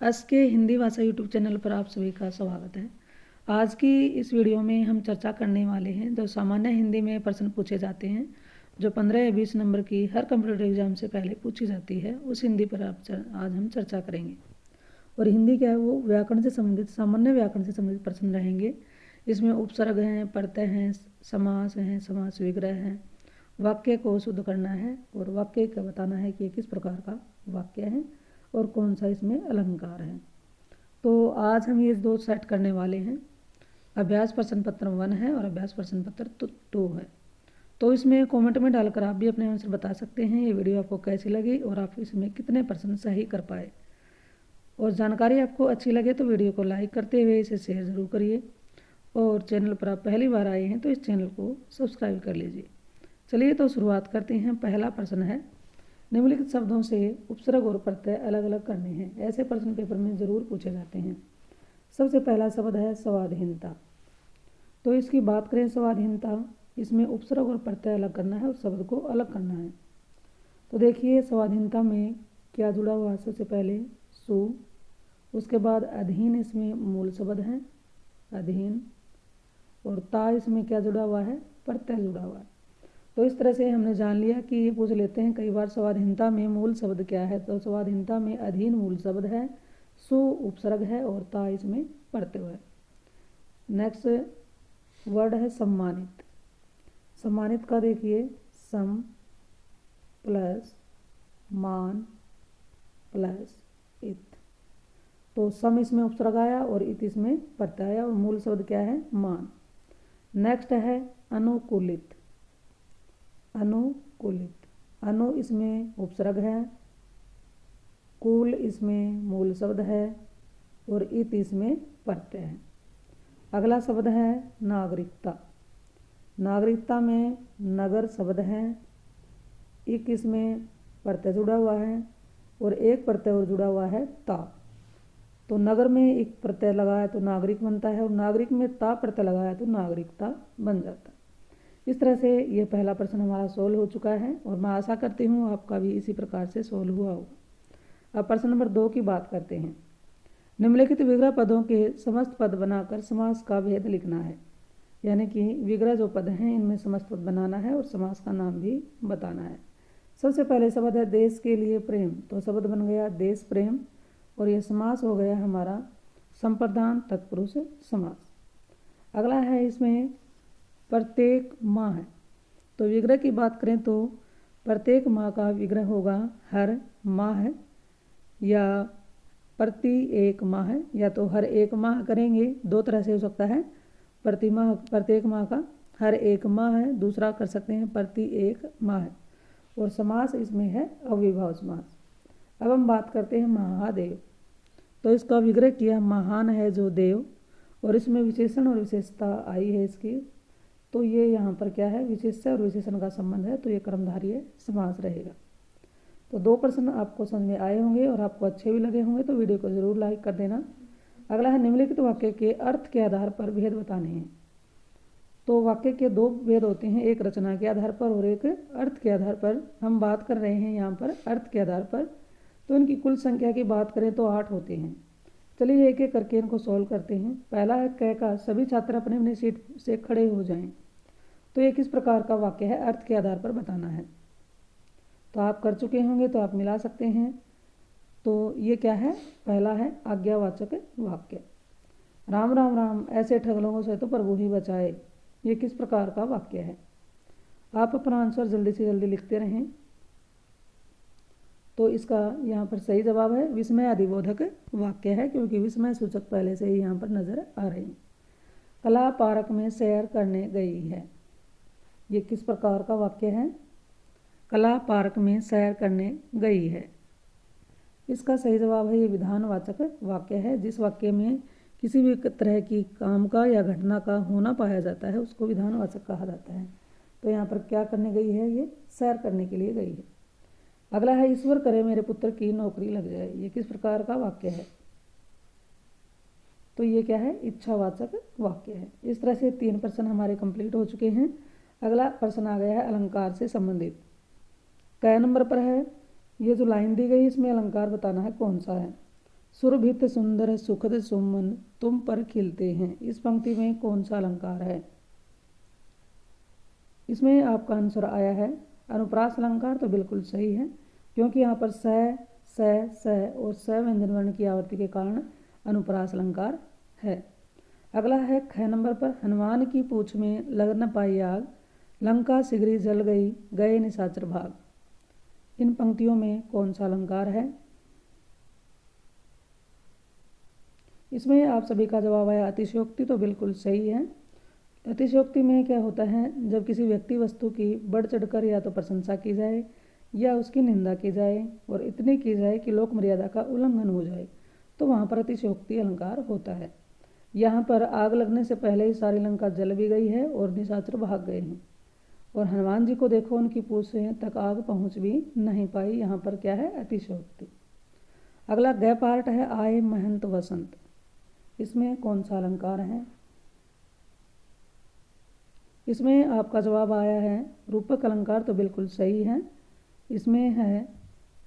S के हिंदी भाषा YouTube channel पर आप सभी का स्वागत है। आज की इस वीडियो में हम चर्चा करने वाले हैं जो सामान्य हिंदी में प्रश्न पूछे जाते हैं, जो 15 या 20 नंबर की हर कंप्यूटर एग्जाम से पहले पूछी जाती है, उस हिंदी पर आज हम चर्चा करेंगे। और हिंदी क्या है, वो व्याकरण से संबंधित, सामान्य व्याकरण से संबंधित प्रश्न रहेंगे। इसमें उपसर्ग हैं, प्रत्यय हैं, समास हैं, समास विग्रह हैं, वाक्य को शुद्ध करना है और वाक्य का बताना है कि किस प्रकार का वाक्य है और कौन सा इसमें अलंकार है। तो आज हम ये दो सेट करने वाले हैं। अभ्यास प्रश्न पत्र 1 है और अभ्यास प्रश्न पत्र 2 है। तो इसमें कमेंट में डालकर आप भी अपने आंसर बता सकते हैं ये वीडियो आपको कैसी लगी और आप इसमें कितने प्रश्न सही कर पाए। और जानकारी आपको अच्छी लगे तो वीडियो को लाइक करते हुए इसे शेयर ज़रूर करिए। और चैनल पर आप पहली बार आए हैं तो इस चैनल को सब्सक्राइब कर लीजिए। चलिए तो शुरुआत करते हैं। पहला प्रश्न है, निम्नलिखित शब्दों से उपसर्ग और प्रत्यय अलग अलग करने हैं। ऐसे प्रश्न पेपर में ज़रूर पूछे जाते हैं। सबसे पहला शब्द है स्वाधीनता। तो इसकी बात करें स्वाधीनता, इसमें उपसर्ग और प्रत्यय अलग करना है, उस शब्द को अलग करना है। तो देखिए स्वाधीनता में क्या जुड़ा हुआ है, सबसे पहले सु, उसके बाद अधीन, इसमें मूल शब्द है अधीन, और ता इसमें क्या जुड़ा हुआ है, प्रत्यय जुड़ा हुआ है। तो इस तरह से हमने जान लिया कि ये पूछ लेते हैं कई बार स्वाधीनता में मूल शब्द क्या है। तो स्वाधीनता में अधीन मूल शब्द है, सु उपसर्ग है और ता इसमें प्रत्यय है। नेक्स्ट वर्ड है सम्मानित। सम्मानित का देखिए सम प्लस मान प्लस इत। तो सम इसमें उपसर्ग आया और इत इसमें प्रत्यय आया और मूल शब्द क्या है, मान। नेक्स्ट है अनुकूलित। अनुकूलित, अनु इसमें उपसर्ग है, कूल इसमें मूल शब्द है और इत इसमें प्रत्यय है। अगला शब्द है नागरिकता। नागरिकता में नगर शब्द है, इक इसमें प्रत्यय जुड़ा हुआ है और एक प्रत्यय और जुड़ा हुआ है ता। तो नगर में एक प्रत्यय लगाया तो नागरिक बनता है और नागरिक में ता प्रत्यय लगाया तो नागरिकता बन जाता है। इस तरह से ये पहला प्रश्न हमारा सोल्व हो चुका है और मैं आशा करती हूँ आपका भी इसी प्रकार से सोल्व हुआ होगा। अब प्रश्न नंबर 2 की बात करते हैं। निम्नलिखित विग्रह पदों के समस्त पद बनाकर समास का भेद लिखना है। यानी कि विग्रह जो पद हैं इनमें समस्त पद बनाना है और समास का नाम भी बताना है। सबसे पहले शब्द है देश के लिए प्रेम। तो शब्द बन गया देश प्रेम और यह समास हो गया हमारा संप्रदान तत्पुरुष समास। अगला है इसमें प्रत्येक माह है। तो विग्रह की बात करें तो प्रत्येक माह का विग्रह होगा हर माह या प्रति एक माह, या तो हर एक माह करेंगे, दो तरह से हो सकता है। प्रति माह, प्रत्येक माह का हर एक माह है, दूसरा कर सकते हैं प्रति एक माह। और समास इसमें है अव्ययभाव समास। अब हम बात करते हैं महादेव। तो इसका विग्रह किया महान है जो देव, और इसमें विशेषण और विशेषता आई है इसकी। तो ये यहाँ पर क्या है, विशेष्य और विशेषण का संबंध है, तो ये कर्मधारय समास रहेगा। तो 2 प्रश्न आपको समझ में आए होंगे और आपको अच्छे भी लगे होंगे, तो वीडियो को ज़रूर लाइक कर देना। अगला है निम्नलिखित वाक्य के अर्थ के आधार पर भेद बताने हैं। तो वाक्य के 2 भेद होते हैं, एक रचना के आधार पर और एक अर्थ के आधार पर। हम बात कर रहे हैं यहाँ पर अर्थ के आधार पर। तो इनकी कुल संख्या की बात करें तो 8 होते हैं। चलिए एक एक करके इनको सॉल्व करते हैं। पहला है क का सभी छात्र अपने अपने सीट से खड़े हो जाएं। तो ये किस प्रकार का वाक्य है, अर्थ के आधार पर बताना है। तो आप कर चुके होंगे तो आप मिला सकते हैं। तो ये क्या है, पहला है आज्ञावाचक वाक्य। राम राम राम ऐसे ठग लोगों से तो प्रभु ही बचाए। ये किस प्रकार का वाक्य है। आप अपना आंसर जल्दी से जल्दी लिखते रहें। तो इसका यहाँ पर सही जवाब है विस्मय अधिबोधक वाक्य है, क्योंकि विस्मय सूचक पहले से ही यहाँ पर नजर आ रहे हैं। कला पार्क में सैर करने गई है। ये किस प्रकार का वाक्य है, कला पार्क में सैर करने गई है। इसका सही जवाब है ये विधानवाचक वाक्य है। जिस वाक्य में किसी भी तरह की काम का या घटना का होना पाया जाता है उसको विधानवाचक कहा जाता है। तो यहाँ पर क्या करने गई है, ये सैर करने के लिए गई है। अगला है ईश्वर करे मेरे पुत्र की नौकरी लग जाए। ये किस प्रकार का वाक्य है, तो ये क्या है, इच्छावाचक वाक्य है। इस तरह से 3 प्रश्न हमारे कंप्लीट हो चुके हैं। अगला प्रश्न आ गया है अलंकार से संबंधित। क नंबर पर है, ये जो लाइन दी गई इसमें अलंकार बताना है कौन सा है। सुरभित सुंदर सुखद सुमन तुम पर खिलते हैं। इस पंक्ति में कौन सा अलंकार है? इसमें आपका आंसर आया है अनुप्रास अलंकार। तो बिल्कुल सही है, क्योंकि यहाँ पर स और स व्यंजन वर्ण की आवृत्ति के कारण अनुप्रास अलंकार है। अगला है ख नंबर पर, हनुमान की पूंछ में लग न पाई आग, लंका शीघ्र जल गई, गए निशाचर भाग। इन पंक्तियों में कौन सा अलंकार है? इसमें आप सभी का जवाब आया अतिशयोक्ति। तो बिल्कुल सही है। अतिशयोक्ति में क्या होता है, जब किसी व्यक्ति वस्तु की बढ़ चढ़कर या तो प्रशंसा की जाए या उसकी निंदा की जाए और इतनी की जाए कि लोक मर्यादा का उल्लंघन हो जाए, तो वहाँ पर अतिशयोक्ति अलंकार होता है। यहाँ पर आग लगने से पहले ही सारी लंका जल भी गई है और निशाचर भाग गए हैं। और हनुमान जी को देखो, उनकी पूंछ तक आग पहुँच भी नहीं पाई। यहाँ पर क्या है? अतिशयोक्ति। अगला ग पार्ट है आए महंत वसंत। इसमें कौन सा अलंकार है? इसमें आपका जवाब आया है रूपक अलंकार। तो बिल्कुल सही है। इसमें है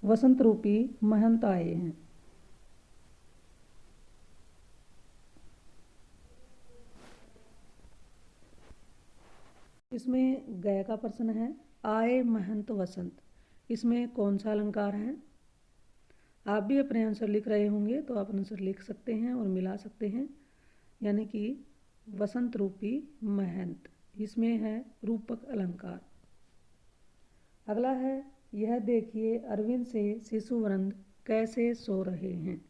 वसंत रूपी महंत आए हैं। इसमें गय का प्रश्न है आए महंत वसंत। इसमें कौन सा अलंकार है? आप भी अपने आंसर लिख रहे होंगे तो आप आंसर लिख सकते हैं और मिला सकते हैं, यानी कि वसंत रूपी महंत। इसमें है रूपक अलंकार। अगला है यह देखिए अरविंद से शिशुवृंद कैसे सो रहे हैं।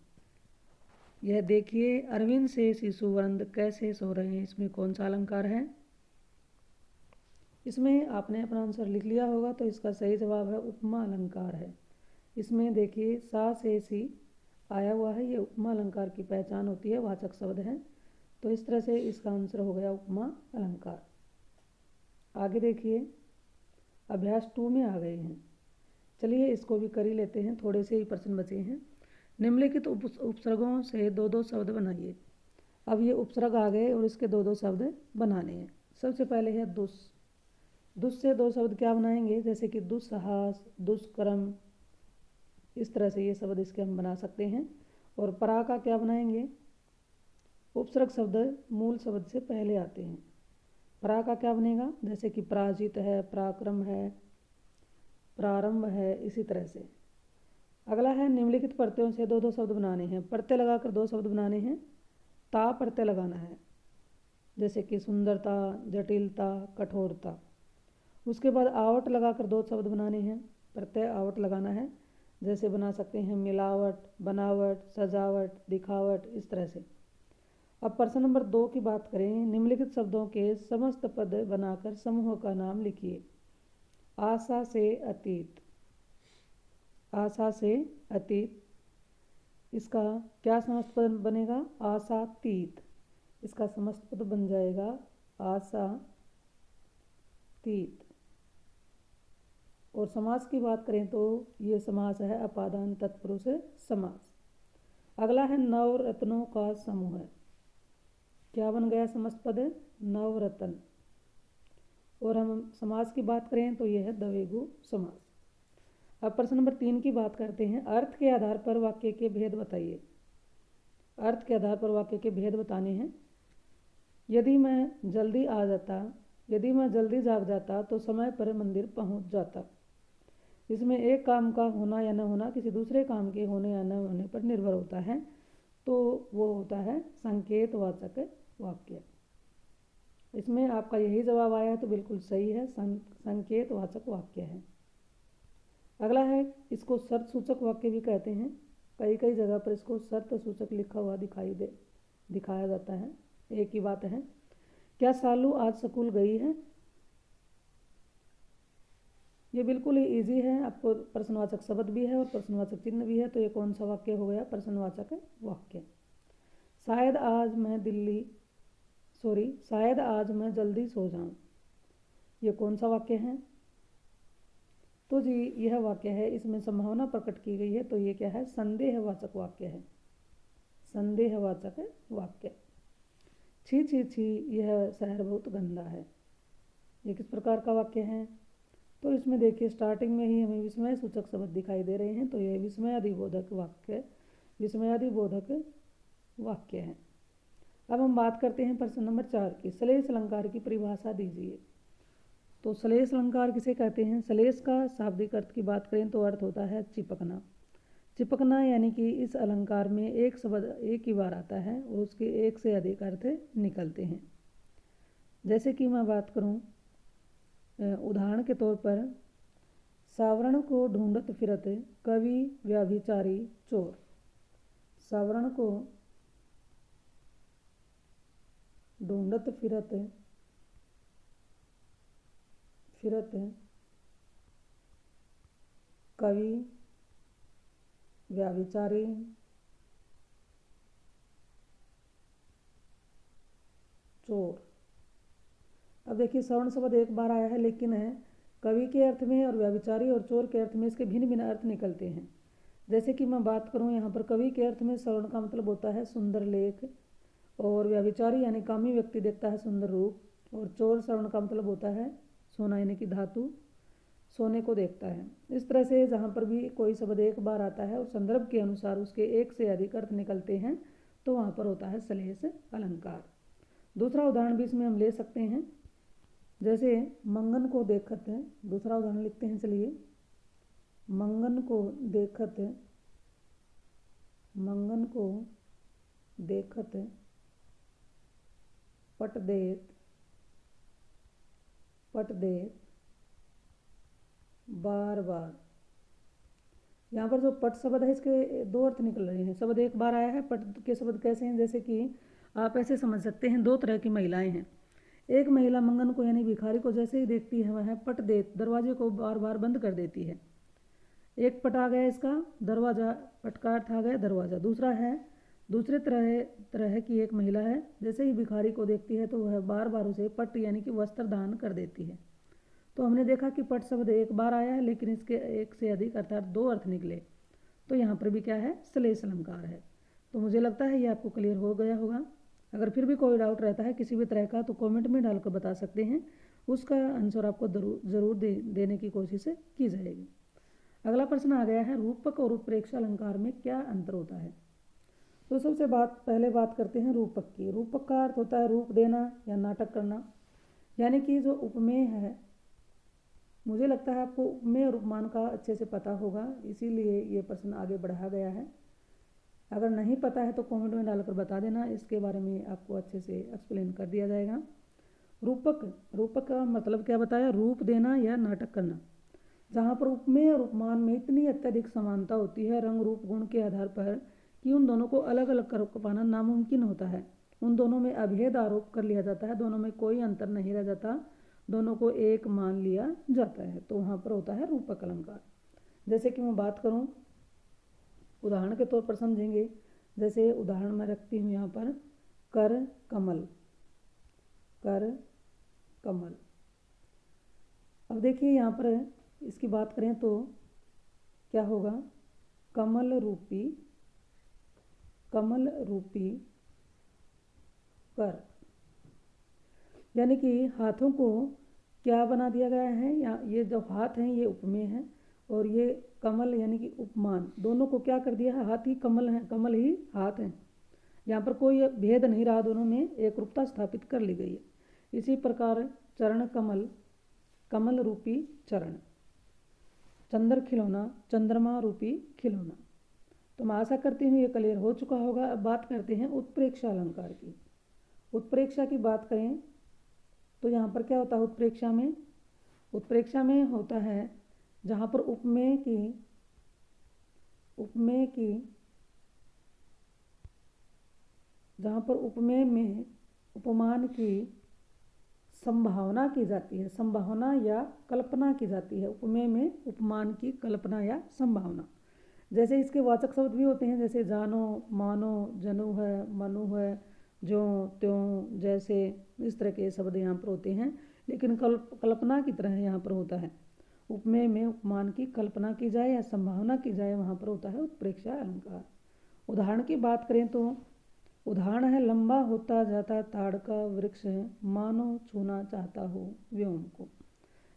यह देखिए अरविंद से शिशुवृंद कैसे सो रहे हैं। इसमें कौन सा अलंकार है? इसमें आपने अपना आंसर लिख लिया होगा, तो इसका सही जवाब है उपमा अलंकार है। इसमें देखिए सा से सी आया हुआ है, ये उपमा अलंकार की पहचान होती है, वाचक शब्द है। तो इस तरह से इसका आंसर हो गया उपमा अलंकार। आगे देखिए अभ्यास 2 में आ गए हैं। चलिए इसको भी कर ही लेते हैं, थोड़े से ही प्रश्न बचे हैं। निम्नलिखित उपसर्गों से 2-2 शब्द बनाइए। अब ये उपसर्ग आ गए और इसके 2-2 शब्द बनाने हैं। सबसे पहले है दुस। दुस से 2 शब्द क्या बनाएंगे, जैसे कि दुस्साहस, दुष्कर्म, इस तरह से ये शब्द इसके हम बना सकते हैं। और परा का क्या बनाएंगे? उपसर्ग शब्द मूल शब्द से पहले आते हैं। परा का क्या बनेगा, जैसे कि पराजित है, पराक्रम है, प्रारंभ है, इसी तरह से। अगला है निम्नलिखित प्रत्ययों से 2-2 शब्द बनाने हैं। प्रत्यय लगाकर 2 शब्द बनाने हैं। ता प्रत्यय लगाना है, जैसे कि सुंदरता, जटिलता, कठोरता। उसके बाद आवट लगाकर 2 शब्द बनाने हैं। प्रत्यय आवट लगाना है, जैसे बना सकते हैं मिलावट, बनावट, सजावट, दिखावट, इस तरह से। अब प्रश्न नंबर 2 की बात करें। निम्नलिखित शब्दों के समस्त पद बनाकर समूह का नाम लिखिए। आशा से अतीत। आशा से अतीत, इसका क्या समस्त पद बनेगा? आशातीत। इसका समस्त पद बन जाएगा आशातीत। और समास की बात करें तो ये समास है अपादान तत्पुरुष समास। अगला है नवरत्नों का समूह। क्या बन गया समस्त पद? नवरत्न। और हम समास की बात करें तो यह है द्विगु समास। अब प्रश्न नंबर 3 की बात करते हैं। अर्थ के आधार पर वाक्य के भेद बताइए। अर्थ के आधार पर वाक्य के भेद बताने हैं। यदि मैं जल्दी जाग जाता तो समय पर मंदिर पहुंच जाता। इसमें एक काम का होना या न होना किसी दूसरे काम के होने या न होने पर निर्भर होता है, तो वो होता है संकेतवाचक वाक्य। इसमें आपका यही जवाब आया है, तो बिल्कुल सही है, संकेतवाचक वाक्य है। अगला है इसको शर्त सूचक वाक्य भी कहते हैं। कई जगह पर इसको शर्त सूचक लिखा हुआ दिखाया जाता है। एक ही बात है। क्या सालू आज स्कूल गई है? ये बिल्कुल ही इजी है। आपको प्रश्नवाचक शब्द भी है और प्रश्नवाचक चिन्ह भी है, तो ये कौन सा वाक्य हो गया? प्रश्नवाचक वाक्य। शायद आज मैं जल्दी सो जाऊं। ये कौन सा वाक्य है? तो जी यह वाक्य है, इसमें संभावना प्रकट की गई है, तो ये क्या है? संदेहवाचक वाक्य है। संदेहवाचक वाक्य। छी छी छी, यह शहर बहुत गंदा है। ये किस प्रकार का वाक्य है? तो इसमें देखिए स्टार्टिंग में ही हमें विस्मय सूचक शब्द दिखाई दे रहे हैं, तो यह विस्मय अधिबोधक वाक्य विस्मयादि बोधक वाक्य है। अब हम बात करते हैं प्रश्न नंबर 4 की। श्लेष अलंकार की परिभाषा दीजिए। तो श्लेष अलंकार किसे कहते हैं? श्लेष का शाब्दिक अर्थ की बात करें तो अर्थ होता है चिपकना। चिपकना यानी कि इस अलंकार में एक शब्द एक ही बार आता है और उसके एक से अधिक अर्थ निकलते हैं। जैसे कि मैं बात करूं, उदाहरण के तौर पर, सावरण को ढूंढत फिरत कवि व्यभिचारी चोर। सावरण को ढूंढत फिरत कवि व्यभिचारी चोर। अब देखिए, सवर्ण शब्द एक बार आया है, लेकिन है कवि के अर्थ में और व्यभिचारी और चोर के अर्थ में इसके भिन्न भिन्न अर्थ निकलते हैं। जैसे कि मैं बात करूं, यहाँ पर कवि के अर्थ में सवर्ण का मतलब होता है सुंदर लेख, और व्यभिचारी यानी कामी व्यक्ति देखता है सुंदर रूप, और चोर सवर्ण का मतलब होता है सोना यानी कि धातु, सोने को देखता है। इस तरह से जहाँ पर भी कोई शब्द एक बार आता है और संदर्भ के अनुसार उसके एक से अधिक अर्थ निकलते हैं तो वहाँ पर होता है श्लेष अलंकार। दूसरा उदाहरण भी इसमें हम ले सकते हैं। जैसे मंगन को देखत, दूसरा उदाहरण लिखते हैं। चलिए, मंगन को देखत पट देत बार बार। यहाँ पर जो पट शब्द है इसके दो अर्थ निकल रहे हैं। शब्द एक बार आया है। पट के शब्द कैसे हैं? जैसे कि आप ऐसे समझ सकते हैं, दो तरह की महिलाएं हैं। एक महिला मंगन को यानी भिखारी को जैसे ही देखती है वह पट देत दरवाजे को बार बार बंद कर देती है। एक पट आ गया इसका दरवाजा, पट का अर्थ आ गया दरवाजा। दूसरा है, दूसरे तरह की एक महिला है, जैसे ही भिखारी को देखती है तो वह बार बार उसे पट यानी कि वस्त्र दान कर देती है। तो हमने देखा कि पट शब्द एक बार आया है, लेकिन इसके एक से अधिक अर्थात दो अर्थ निकले। तो यहाँ पर भी क्या है? श्लेष अलंकार है। तो मुझे लगता है ये आपको क्लियर हो गया होगा। अगर फिर भी कोई डाउट रहता है किसी भी तरह का तो कमेंट में डालकर बता सकते हैं, उसका आंसर आपको ज़रूर देने की कोशिश की जाएगी। अगला प्रश्न आ गया है, रूपक और उत्प्रेक्षा अलंकार में क्या अंतर होता है? तो सबसे पहले बात करते हैं रूपक की। रूपक का अर्थ होता है रूप देना या नाटक करना, यानी कि जो उपमेय है। मुझे लगता है आपको उपमेय और उपमान का अच्छे से पता होगा, इसीलिए ये प्रश्न आगे बढ़ाया गया है। अगर नहीं पता है तो कमेंट में डालकर बता देना, इसके बारे में आपको अच्छे से एक्सप्लेन कर दिया जाएगा। रूपक का मतलब क्या बताया? रूप देना या नाटक करना। जहाँ पर उपमेय और उपमान में इतनी अत्यधिक समानता होती है रंग रूप गुण के आधार पर कि उन दोनों को अलग अलग कर पाना नामुमकिन होता है। उन दोनों में अभेद आरोप कर लिया जाता है, दोनों में कोई अंतर नहीं रह जाता, दोनों को एक मान लिया जाता है। तो वहाँ पर होता है रूपक अलंकार। जैसे कि मैं बात करूँ, उदाहरण के तौर पर समझेंगे। जैसे उदाहरण मैं रखती हूँ यहाँ पर, कर कमल। अब देखिए यहाँ पर इसकी बात करें तो क्या होगा? कमल रूपी कर, यानी कि हाथों को क्या बना दिया गया है? ये जो हाथ हैं ये उपमेय है और ये कमल यानी कि उपमान, दोनों को क्या कर दिया है? हाथ ही कमल है, कमल ही हाथ हैं। यहाँ पर कोई भेद नहीं रहा, दोनों में एक रूपता स्थापित कर ली गई है। इसी प्रकार चरण कमल रूपी चरण, चंद्र खिलौना चंद्रमा रूपी खिलौना। तो मैं आशा करती हूँ ये क्लियर हो चुका होगा। अब बात करते हैं उत्प्रेक्षा अलंकार की। उत्प्रेक्षा की बात करें तो यहाँ पर क्या होता है? उत्प्रेक्षा में होता है जहाँ पर उपमेय में उपमान की संभावना की जाती है, संभावना या कल्पना की जाती है। उपमेय में उपमान की कल्पना या संभावना। जैसे इसके वाचक शब्द भी होते हैं, जैसे जानो, मानो, जनु है, मनु है, ज्यों त्यों, जैसे, इस तरह के शब्द यहाँ पर होते हैं। लेकिन कल्पना की तरह यहाँ पर होता है। उपमेय में उपमान की कल्पना की जाए या संभावना की जाए, वहाँ पर होता है उत्प्रेक्षा अलंकार। उदाहरण की बात करें तो उदाहरण है, लंबा होता जाता ताड़ का वृक्ष मानो छूना चाहता हो व्योम को।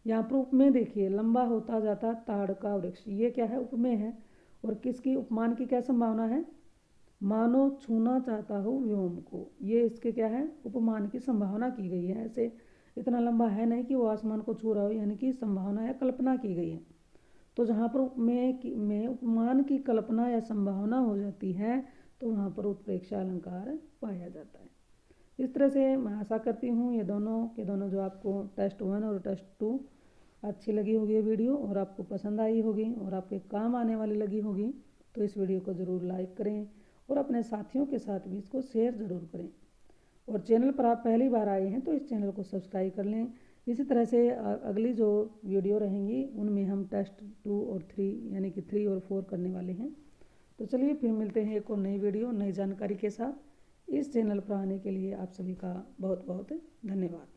यहाँ पर उपमेय देखिए, लंबा होता जाता ताड़ का वृक्ष, ये क्या है? उपमेय है। और किसकी? उपमान की क्या संभावना है? मानो छूना चाहता हूँ व्योम को। ये इसके क्या है, उपमान की संभावना की गई है। ऐसे इतना लंबा है नहीं कि वो आसमान को छू रहा हो, यानी कि संभावना या कल्पना की गई है। तो जहाँ पर में उपमान की कल्पना या संभावना हो जाती है तो वहाँ पर उत्प्रेक्षा अलंकार पाया जाता है। इस तरह से मैं आशा करती हूँ ये दोनों के दोनों जो आपको टेस्ट 1 और टेस्ट 2 अच्छी लगी होगी ये वीडियो, और आपको पसंद आई होगी और आपके काम आने वाली लगी होगी। तो इस वीडियो को ज़रूर लाइक करें और अपने साथियों के साथ भी इसको शेयर ज़रूर करें। और चैनल पर आप पहली बार आए हैं तो इस चैनल को सब्सक्राइब कर लें। इसी तरह से अगली जो वीडियो रहेंगी उनमें हम टेस्ट 2 और 3 यानी कि 3 और 4 करने वाले हैं। तो चलिए फिर मिलते हैं एक और नई वीडियो नई जानकारी के साथ। इस चैनल पर आने के लिए आप सभी का बहुत बहुत धन्यवाद।